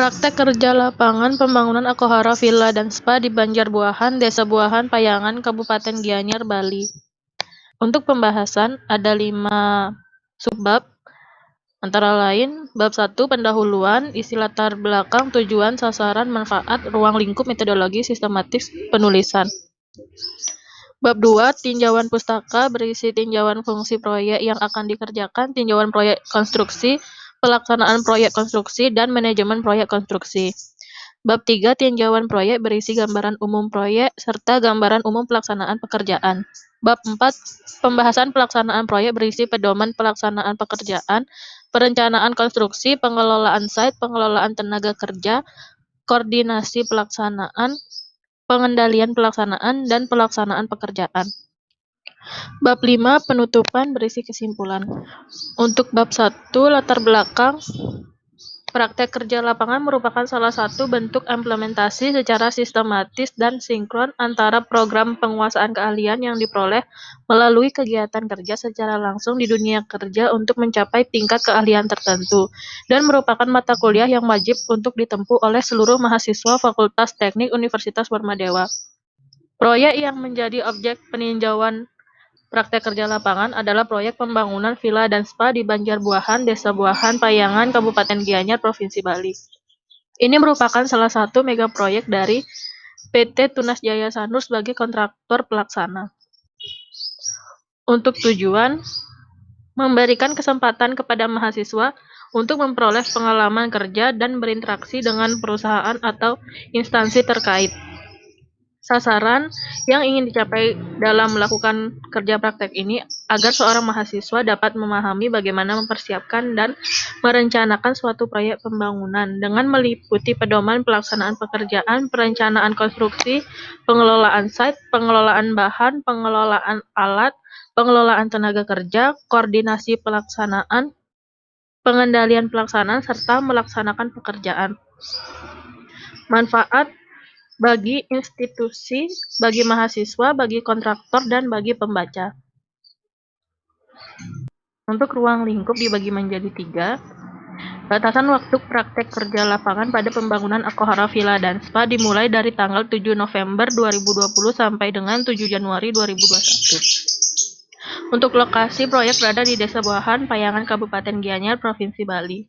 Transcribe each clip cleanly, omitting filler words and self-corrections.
Praktek kerja lapangan pembangunan Akohara Villa dan Spa di Banjarbuahan, Desa Buahan, Payangan, Kabupaten Gianyar, Bali. Untuk pembahasan ada 5 subbab, antara lain bab 1 pendahuluan, isi latar belakang, tujuan, sasaran, manfaat, ruang lingkup, metodologi, sistematis penulisan. Bab 2 tinjauan pustaka berisi tinjauan fungsi proyek yang akan dikerjakan, tinjauan proyek konstruksi, pelaksanaan proyek konstruksi, dan manajemen proyek konstruksi. Bab 3 tinjauan proyek berisi gambaran umum proyek serta gambaran umum pelaksanaan pekerjaan. Bab 4 pembahasan pelaksanaan proyek berisi pedoman pelaksanaan pekerjaan, perencanaan konstruksi, pengelolaan site, pengelolaan tenaga kerja, koordinasi pelaksanaan, pengendalian pelaksanaan, dan pelaksanaan pekerjaan. Bab 5 penutupan berisi kesimpulan. Untuk bab 1 latar belakang, praktek kerja lapangan merupakan salah satu bentuk implementasi secara sistematis dan sinkron antara program penguasaan keahlian yang diperoleh melalui kegiatan kerja secara langsung di dunia kerja untuk mencapai tingkat keahlian tertentu, dan merupakan mata kuliah yang wajib untuk ditempuh oleh seluruh mahasiswa Fakultas Teknik Universitas Warmadewa. Proyek yang menjadi objek peninjauan praktek kerja lapangan adalah proyek pembangunan villa dan spa di Banjarbuahan, Desa Buahan, Payangan, Kabupaten Gianyar, Provinsi Bali. Ini merupakan salah satu mega proyek dari PT Tunas Jaya Sanur sebagai kontraktor pelaksana. Untuk tujuan, memberikan kesempatan kepada mahasiswa untuk memperoleh pengalaman kerja dan berinteraksi dengan perusahaan atau instansi terkait. Sasaran yang ingin dicapai dalam melakukan kerja praktek ini agar seorang mahasiswa dapat memahami bagaimana mempersiapkan dan merencanakan suatu proyek pembangunan dengan meliputi pedoman pelaksanaan pekerjaan, perencanaan konstruksi, pengelolaan site, pengelolaan bahan, pengelolaan alat, pengelolaan tenaga kerja, koordinasi pelaksanaan, pengendalian pelaksanaan, serta melaksanakan pekerjaan. Manfaat bagi institusi, bagi mahasiswa, bagi kontraktor, dan bagi pembaca. Untuk ruang lingkup dibagi menjadi 3. Batasan waktu praktek kerja lapangan pada pembangunan Akohara Villa dan Spa dimulai dari tanggal 7 November 2020 sampai dengan 7 Januari 2021. Untuk lokasi proyek berada di Desa Buahan, Payangan, Kabupaten Gianyar, Provinsi Bali.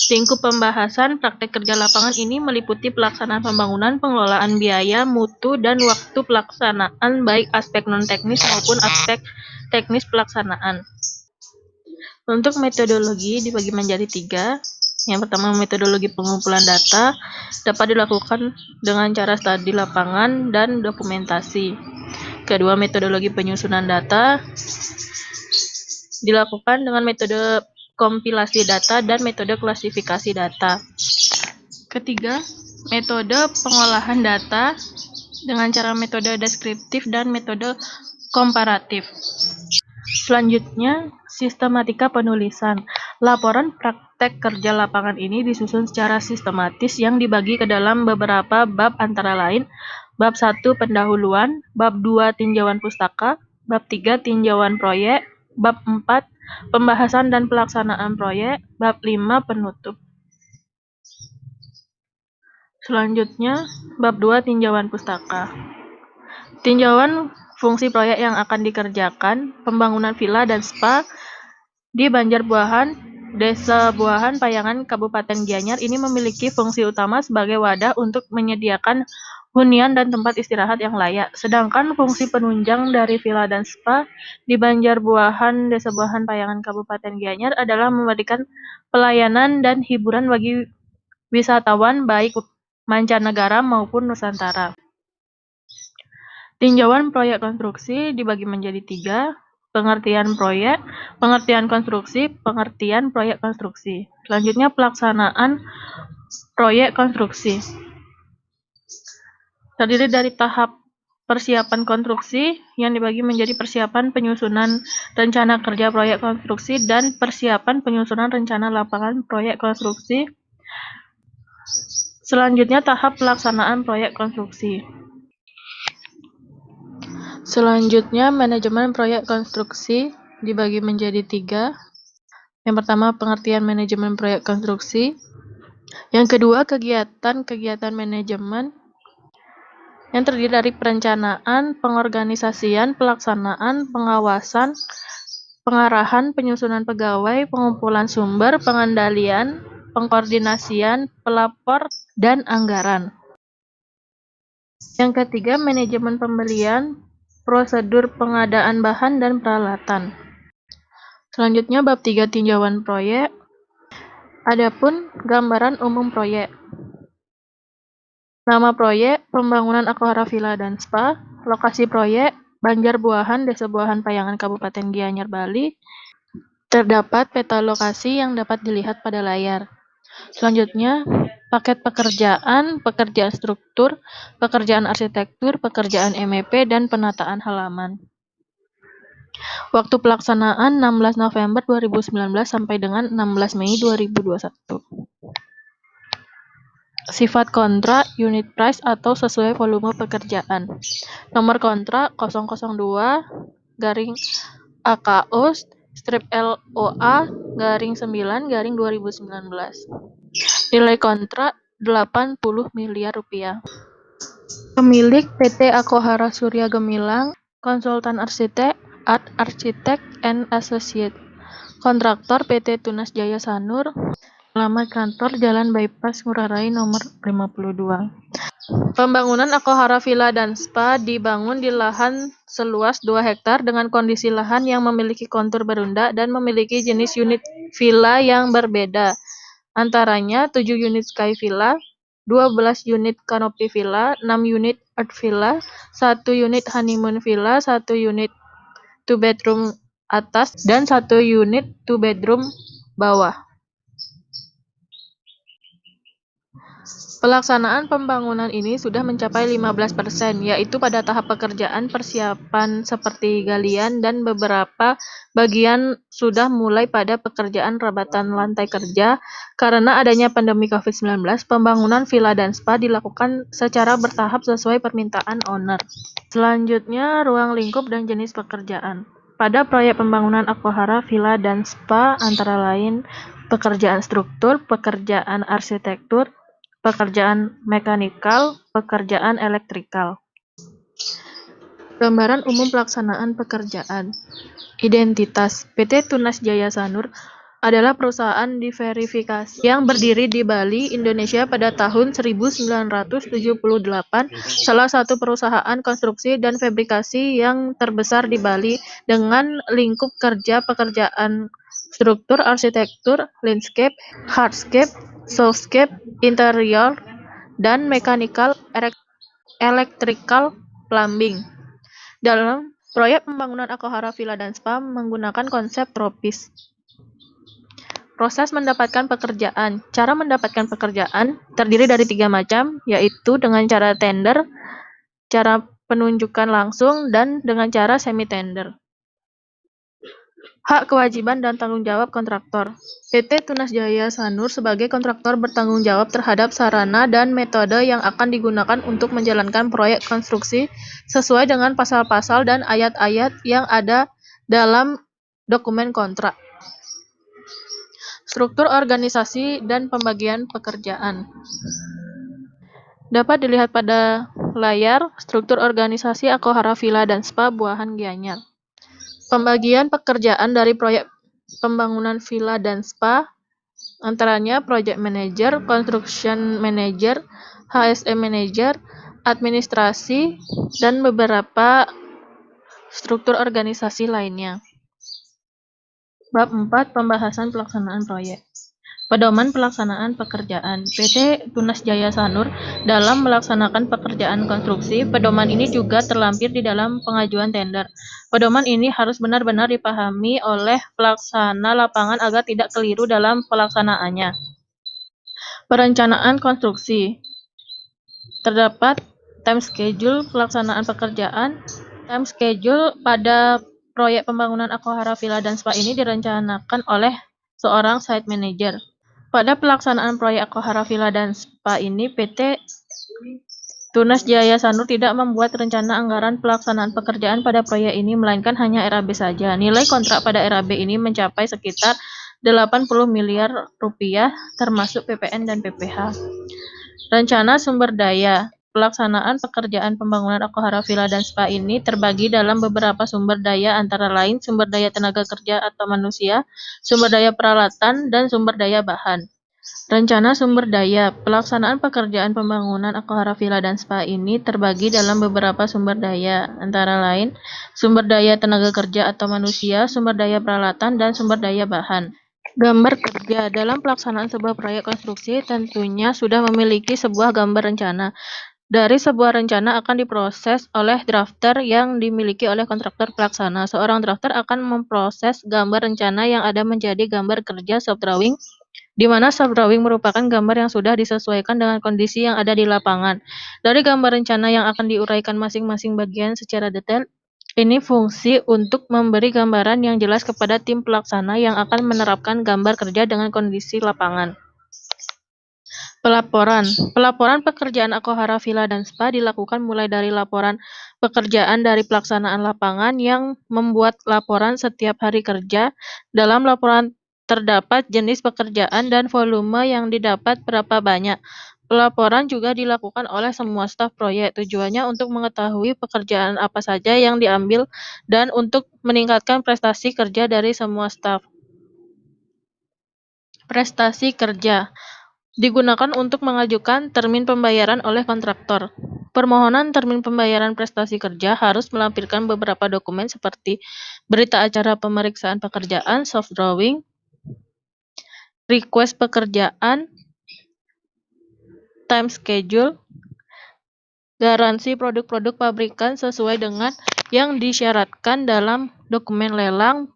Lingkup pembahasan praktek kerja lapangan ini meliputi pelaksanaan pembangunan, pengelolaan biaya, mutu, dan waktu pelaksanaan baik aspek non-teknis maupun aspek teknis pelaksanaan. Untuk metodologi dibagi menjadi 3. Yang pertama, metodologi pengumpulan data dapat dilakukan dengan cara studi lapangan dan dokumentasi. Kedua, metodologi penyusunan data dilakukan dengan metode kompilasi data dan metode klasifikasi data. Ketiga, metode pengolahan data dengan cara metode deskriptif dan metode komparatif. Selanjutnya, sistematika penulisan. Laporan praktek kerja lapangan ini disusun secara sistematis yang dibagi ke dalam beberapa bab antara lain bab 1 pendahuluan, bab 2 tinjauan pustaka, bab 3 tinjauan proyek, bab 4 pembahasan dan pelaksanaan proyek, bab 5 penutup. Selanjutnya, bab 2 tinjauan pustaka. Tinjauan fungsi proyek yang akan dikerjakan, pembangunan villa dan spa di Banjarbuahan, Desa Buahan, Payangan, Kabupaten Gianyar ini memiliki fungsi utama sebagai wadah untuk menyediakan hunian dan tempat istirahat yang layak. Sedangkan fungsi penunjang dari villa dan spa di Banjarbuahan, Desa Buahan, Payangan, Kabupaten Gianyar adalah memberikan pelayanan dan hiburan bagi wisatawan baik mancanegara maupun Nusantara. Tinjauan proyek konstruksi dibagi menjadi 3. Pengertian proyek, pengertian konstruksi, pengertian proyek konstruksi. Selanjutnya, pelaksanaan proyek konstruksi. Terdiri dari tahap persiapan konstruksi yang dibagi menjadi persiapan penyusunan rencana kerja proyek konstruksi dan persiapan penyusunan rencana lapangan proyek konstruksi. Selanjutnya, tahap pelaksanaan proyek konstruksi. Selanjutnya, manajemen proyek konstruksi dibagi menjadi 3. Yang pertama, pengertian manajemen proyek konstruksi. Yang kedua, kegiatan manajemen yang terdiri dari perencanaan, pengorganisasian, pelaksanaan, pengawasan, pengarahan, penyusunan pegawai, pengumpulan sumber, pengendalian, pengkoordinasian, pelapor, dan anggaran. Yang ketiga, manajemen pembelian, prosedur pengadaan bahan dan peralatan. Selanjutnya, bab 3 tinjauan proyek. Adapun gambaran umum proyek. Nama proyek, pembangunan Aquahara Villa dan Spa. Lokasi proyek, Banjarbuahan, Desa Buahan Payangan, Kabupaten Gianyar, Bali. Terdapat peta lokasi yang dapat dilihat pada layar. Selanjutnya, paket pekerjaan, pekerjaan struktur, pekerjaan arsitektur, pekerjaan MEP, dan penataan halaman. Waktu pelaksanaan 16 November 2019 sampai dengan 16 Mei 2021. Sifat kontrak, unit price atau sesuai volume pekerjaan. Nomor kontrak 002 garing AKO strip LOA garing 9 garing 2019. Nilai kontrak 80 miliar rupiah. Pemilik PT Aquahara Surya Gemilang, konsultan arsitek, Art Architect and Associate. Kontraktor PT Tunas Jaya Sanur. Alamat kantor Jalan Bypass Ngurah Rai nomor 52. Pembangunan Aquahara Villa dan Spa dibangun di lahan seluas 2 hektar dengan kondisi lahan yang memiliki kontur berundak dan memiliki jenis unit villa yang berbeda. Antaranya 7 unit Sky Villa, 12 unit Canopy Villa, 6 unit Earth Villa, 1 unit Honeymoon Villa, 1 unit 2 bedroom atas, dan 1 unit 2 bedroom bawah. Pelaksanaan pembangunan ini sudah mencapai 15%, yaitu pada tahap pekerjaan persiapan seperti galian dan beberapa bagian sudah mulai pada pekerjaan rabatan lantai kerja. Karena adanya pandemi COVID-19, pembangunan villa dan spa dilakukan secara bertahap sesuai permintaan owner. Selanjutnya, ruang lingkup dan jenis pekerjaan. Pada proyek pembangunan Aquahara Villa dan Spa antara lain pekerjaan struktur, pekerjaan arsitektur, pekerjaan mekanikal, pekerjaan elektrikal. Gambaran umum pelaksanaan pekerjaan. Identitas PT Tunas Jaya Sanur adalah perusahaan diverifikasi yang berdiri di Bali, Indonesia pada tahun 1978, salah satu perusahaan konstruksi dan fabrikasi yang terbesar di Bali dengan lingkup kerja pekerjaan struktur, arsitektur, landscape, hardscape, softscape, interior, dan mechanical, electrical, plumbing. Dalam proyek pembangunan Aquahara Villa dan Spa menggunakan konsep tropis. Proses mendapatkan pekerjaan. Cara mendapatkan pekerjaan terdiri dari 3 macam, yaitu dengan cara tender, cara penunjukan langsung, dan dengan cara semi-tender. Hak kewajiban dan tanggung jawab kontraktor. PT Tunas Jaya Sanur sebagai kontraktor bertanggung jawab terhadap sarana dan metode yang akan digunakan untuk menjalankan proyek konstruksi sesuai dengan pasal-pasal dan ayat-ayat yang ada dalam dokumen kontrak. Struktur organisasi dan pembagian pekerjaan. Dapat dilihat pada layar struktur organisasi Aquahara Villa dan Spa Buahan Gianyar. Pembagian pekerjaan dari proyek pembangunan villa dan spa antaranya project manager, construction manager, HSE manager, administrasi, dan beberapa struktur organisasi lainnya. Bab 4 pembahasan pelaksanaan proyek. Pedoman pelaksanaan pekerjaan. PT Tunas Jaya Sanur dalam melaksanakan pekerjaan konstruksi, pedoman ini juga terlampir di dalam pengajuan tender. Pedoman ini harus benar-benar dipahami oleh pelaksana lapangan agar tidak keliru dalam pelaksanaannya. Perencanaan konstruksi. Terdapat time schedule pelaksanaan pekerjaan. Time schedule pada proyek pembangunan Aquahara Villa dan Spa ini direncanakan oleh seorang site manager. Pada pelaksanaan proyek Aquahara Villa dan Spa ini, PT Tunas Jaya Sanur tidak membuat rencana anggaran pelaksanaan pekerjaan pada proyek ini, melainkan hanya RAB saja. Nilai kontrak pada RAB ini mencapai sekitar 80 miliar rupiah termasuk PPN dan PPH. Rencana sumber daya. Pelaksanaan pekerjaan pembangunan Akohara Villa dan Spa ini terbagi dalam beberapa sumber daya antara lain sumber daya tenaga kerja atau manusia, sumber daya peralatan, dan sumber daya bahan. Rencana sumber daya. Pelaksanaan pekerjaan pembangunan Akohara Villa dan Spa ini terbagi dalam beberapa sumber daya, antara lain sumber daya tenaga kerja atau manusia, sumber daya peralatan, dan sumber daya bahan. Gambar kerja. Dalam pelaksanaan sebuah proyek konstruksi tentunya sudah memiliki sebuah gambar rencana. Dari sebuah rencana akan diproses oleh drafter yang dimiliki oleh kontraktor pelaksana. Seorang drafter akan memproses gambar rencana yang ada menjadi gambar kerja soft drawing, di mana soft drawing merupakan gambar yang sudah disesuaikan dengan kondisi yang ada di lapangan. Dari gambar rencana yang akan diuraikan masing-masing bagian secara detail, ini fungsi untuk memberi gambaran yang jelas kepada tim pelaksana yang akan menerapkan gambar kerja dengan kondisi lapangan. Pelaporan. Pelaporan pekerjaan Akohara Villa dan Spa dilakukan mulai dari laporan pekerjaan dari pelaksanaan lapangan yang membuat laporan setiap hari kerja. Dalam laporan terdapat jenis pekerjaan dan volume yang didapat berapa banyak. Pelaporan juga dilakukan oleh semua staf proyek. Tujuannya untuk mengetahui pekerjaan apa saja yang diambil dan untuk meningkatkan prestasi kerja dari semua staf. Prestasi kerja digunakan untuk mengajukan termin pembayaran oleh kontraktor. Permohonan termin pembayaran prestasi kerja harus melampirkan beberapa dokumen seperti berita acara pemeriksaan pekerjaan, soft drawing, request pekerjaan, time schedule, garansi produk-produk pabrikan sesuai dengan yang disyaratkan dalam dokumen lelang,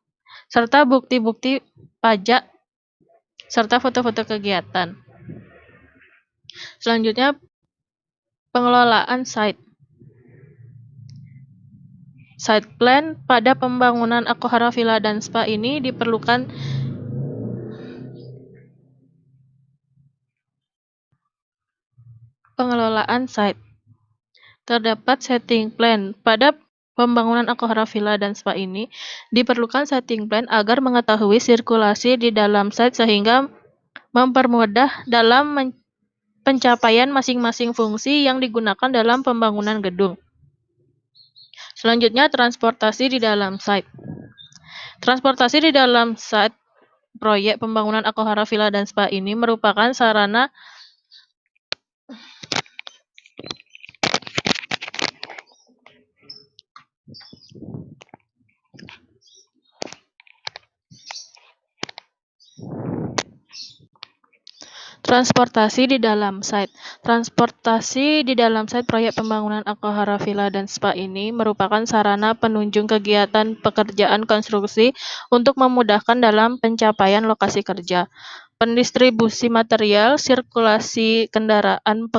serta bukti-bukti pajak, serta foto-foto kegiatan. Selanjutnya, pengelolaan site. Site plan pada pembangunan Akohara Villa dan Spa ini diperlukan pengelolaan site. Terdapat setting plan. Pada pembangunan Akohara Villa dan Spa ini diperlukan setting plan agar mengetahui sirkulasi di dalam site sehingga mempermudah dalam pencapaian masing-masing fungsi yang digunakan dalam pembangunan gedung. Selanjutnya, transportasi di dalam site. Transportasi di dalam site proyek pembangunan Akohara Villa dan Spa ini merupakan sarana transportasi di dalam site. Transportasi di dalam site proyek pembangunan Akohara Villa dan Spa ini merupakan sarana penunjang kegiatan pekerjaan konstruksi untuk memudahkan dalam pencapaian lokasi kerja. Pendistribusi material, sirkulasi kendaraan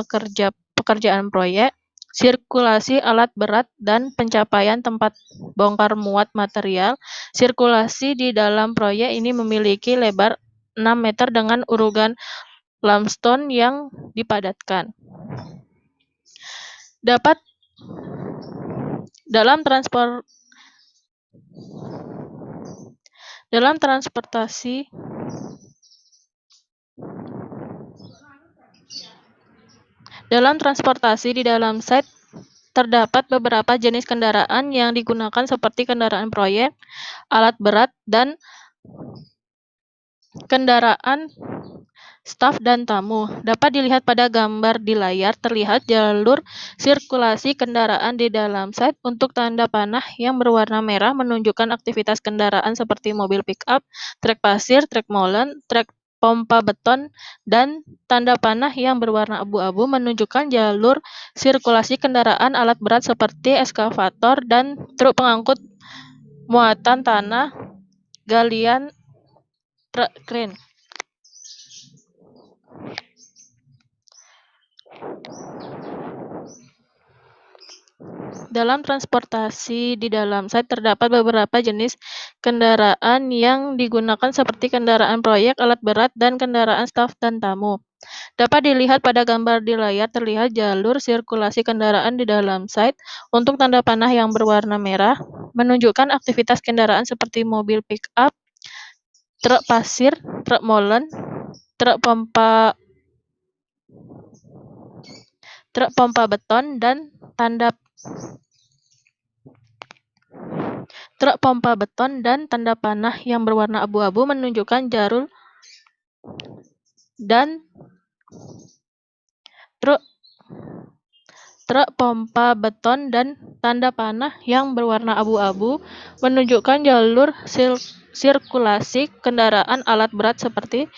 pekerjaan proyek, sirkulasi alat berat dan pencapaian tempat bongkar muat material. Sirkulasi di dalam proyek ini memiliki lebar 6 meter dengan urugan limestone yang dipadatkan. Dalam transportasi di dalam site terdapat beberapa jenis kendaraan yang digunakan seperti kendaraan proyek, alat berat, dan kendaraan staf dan tamu. Dapat dilihat pada gambar di layar, terlihat jalur sirkulasi kendaraan di dalam site. Untuk tanda panah yang berwarna merah menunjukkan aktivitas kendaraan seperti mobil pick-up, trek pasir, trek molen, trek pompa beton, dan tanda panah yang berwarna abu-abu menunjukkan jalur sirkulasi kendaraan alat berat seperti eskavator dan truk pengangkut muatan tanah, galian, truk crane. Dalam transportasi di dalam site terdapat beberapa jenis kendaraan yang digunakan seperti kendaraan proyek, alat berat, dan kendaraan staf dan tamu. Dapat dilihat pada gambar di layar, terlihat jalur sirkulasi kendaraan di dalam site. Untuk tanda panah yang berwarna merah menunjukkan aktivitas kendaraan seperti mobil pick-up, truk pasir, truk molen, truk pompa beton, dan tanda panah yang berwarna abu-abu menunjukkan jalur dan truk pompa beton dan tanda panah yang berwarna abu-abu menunjukkan jalur sirkulasi kendaraan alat berat seperti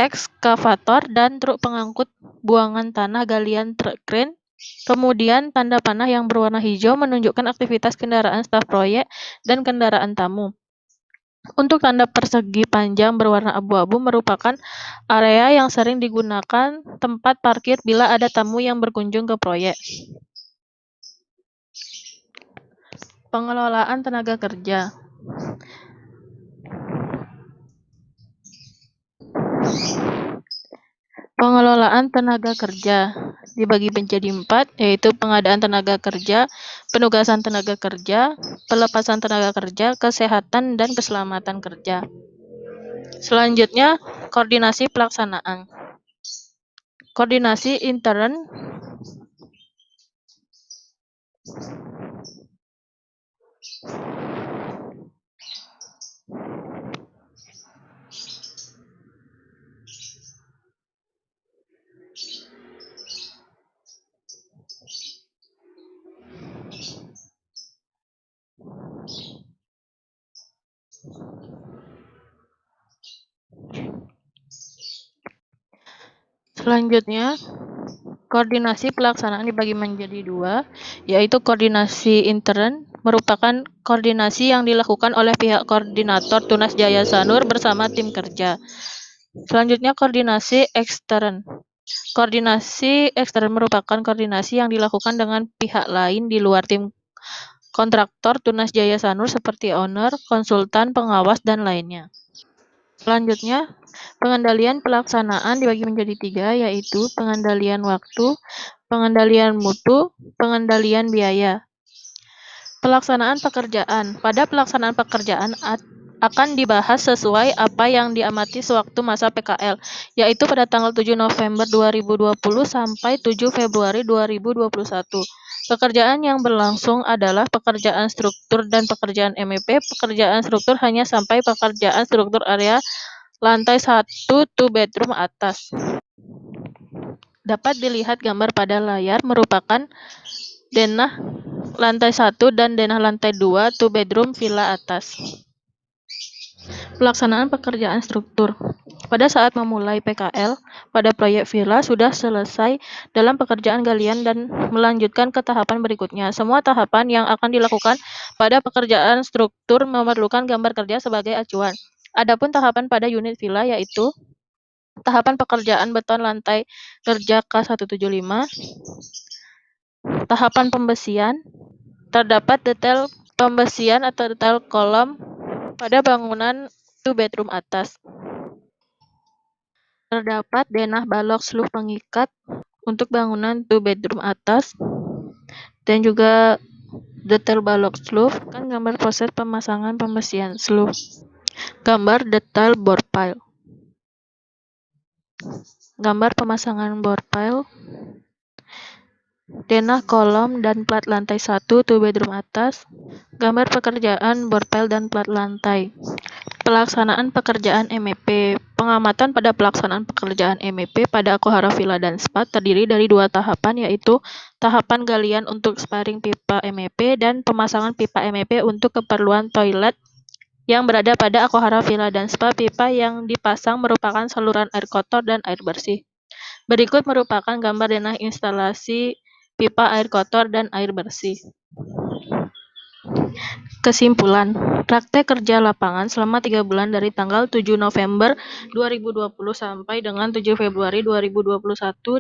ekskavator dan truk pengangkut buangan tanah galian truk crane. Kemudian tanda panah yang berwarna hijau menunjukkan aktivitas kendaraan staf proyek dan kendaraan tamu. Untuk tanda persegi panjang berwarna abu-abu merupakan area yang sering digunakan tempat parkir bila ada tamu yang berkunjung ke proyek. Pengelolaan tenaga kerja. Pengelolaan tenaga kerja dibagi menjadi 4, yaitu pengadaan tenaga kerja, penugasan tenaga kerja, pelepasan tenaga kerja, kesehatan, dan keselamatan kerja. Selanjutnya, koordinasi pelaksanaan. Koordinasi intern Selanjutnya, koordinasi pelaksanaan dibagi menjadi 2, yaitu koordinasi intern merupakan koordinasi yang dilakukan oleh pihak koordinator Tunas Jaya Sanur bersama tim kerja. Selanjutnya, koordinasi ekstern. Koordinasi ekstern merupakan koordinasi yang dilakukan dengan pihak lain di luar tim kontraktor Tunas Jaya Sanur seperti owner, konsultan, pengawas, dan lainnya. Selanjutnya, pengendalian pelaksanaan dibagi menjadi 3, yaitu pengendalian waktu, pengendalian mutu, pengendalian biaya. Pelaksanaan pekerjaan. Pada pelaksanaan pekerjaan akan dibahas sesuai apa yang diamati sewaktu masa PKL, yaitu pada tanggal 7 November 2020 sampai 7 Februari 2021. Pekerjaan yang berlangsung adalah pekerjaan struktur dan pekerjaan MEP. Pekerjaan struktur hanya sampai pekerjaan struktur area lantai 1 2 bedroom atas. Dapat dilihat gambar pada layar merupakan denah lantai 1 dan denah lantai 2 2 bedroom villa atas. Pelaksanaan pekerjaan struktur. Pada saat memulai PKL pada proyek villa sudah selesai dalam pekerjaan galian dan melanjutkan ke tahapan berikutnya. Semua tahapan yang akan dilakukan pada pekerjaan struktur memerlukan gambar kerja sebagai acuan. Adapun tahapan pada unit villa yaitu tahapan pekerjaan beton lantai kerja K175, tahapan pembesian, terdapat detail pembesian atau detail kolom pada bangunan 2 bedroom atas. Terdapat denah balok sluh pengikat untuk bangunan 2 bedroom atas dan juga detail balok sluh. Kan gambar proses pemasangan pembesian sluh. Gambar detail bore pile. Gambar pemasangan bore pile. Denah kolom dan plat lantai 1 2 bedroom atas. Gambar pekerjaan bore pile dan plat lantai. Pelaksanaan pekerjaan MEP. Pengamatan pada pelaksanaan pekerjaan MEP pada Akohara Villa dan Spa terdiri dari 2 tahapan, yaitu tahapan galian untuk sparing pipa MEP dan pemasangan pipa MEP untuk keperluan toilet yang berada pada Akohara Villa dan Spa. Pipa yang dipasang merupakan saluran air kotor dan air bersih. Berikut merupakan gambar denah instalasi pipa air kotor dan air bersih. Kesimpulan, praktek kerja lapangan selama 3 bulan dari tanggal 7 November 2020 sampai dengan 7 Februari 2021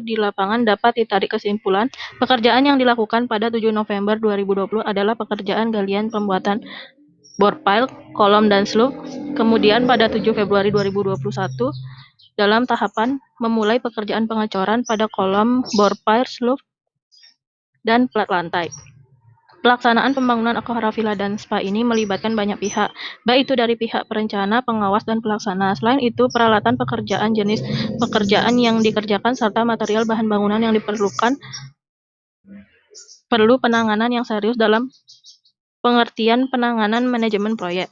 di lapangan dapat ditarik kesimpulan, pekerjaan yang dilakukan pada 7 November 2020 adalah pekerjaan galian pembuatan bore pile, kolom, dan sluh. Kemudian pada 7 Februari 2021 dalam tahapan memulai pekerjaan pengecoran pada kolom, bore pile, sluh, dan plat lantai. Pelaksanaan pembangunan Akuhara Villa dan Spa ini melibatkan banyak pihak, baik itu dari pihak perencana, pengawas, dan pelaksana. Selain itu, peralatan pekerjaan, jenis pekerjaan yang dikerjakan, serta material bahan bangunan yang diperlukan perlu penanganan yang serius dalam pengertian penanganan manajemen proyek.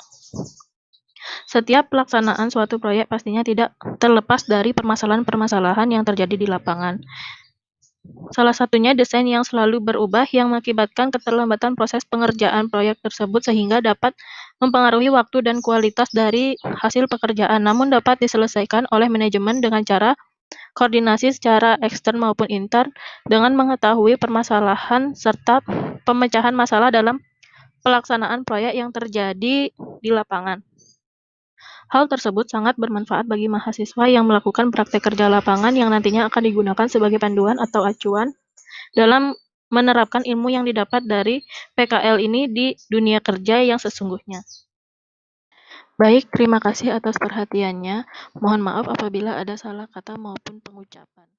Setiap pelaksanaan suatu proyek pastinya tidak terlepas dari permasalahan-permasalahan yang terjadi di lapangan. Salah satunya desain yang selalu berubah yang mengakibatkan keterlambatan proses pengerjaan proyek tersebut sehingga dapat mempengaruhi waktu dan kualitas dari hasil pekerjaan, namun dapat diselesaikan oleh manajemen dengan cara koordinasi secara ekstern maupun intern dengan mengetahui permasalahan serta pemecahan masalah dalam pelaksanaan proyek yang terjadi di lapangan. Hal tersebut sangat bermanfaat bagi mahasiswa yang melakukan praktek kerja lapangan yang nantinya akan digunakan sebagai panduan atau acuan dalam menerapkan ilmu yang didapat dari PKL ini di dunia kerja yang sesungguhnya. Baik, terima kasih atas perhatiannya. Mohon maaf apabila ada salah kata maupun pengucapan.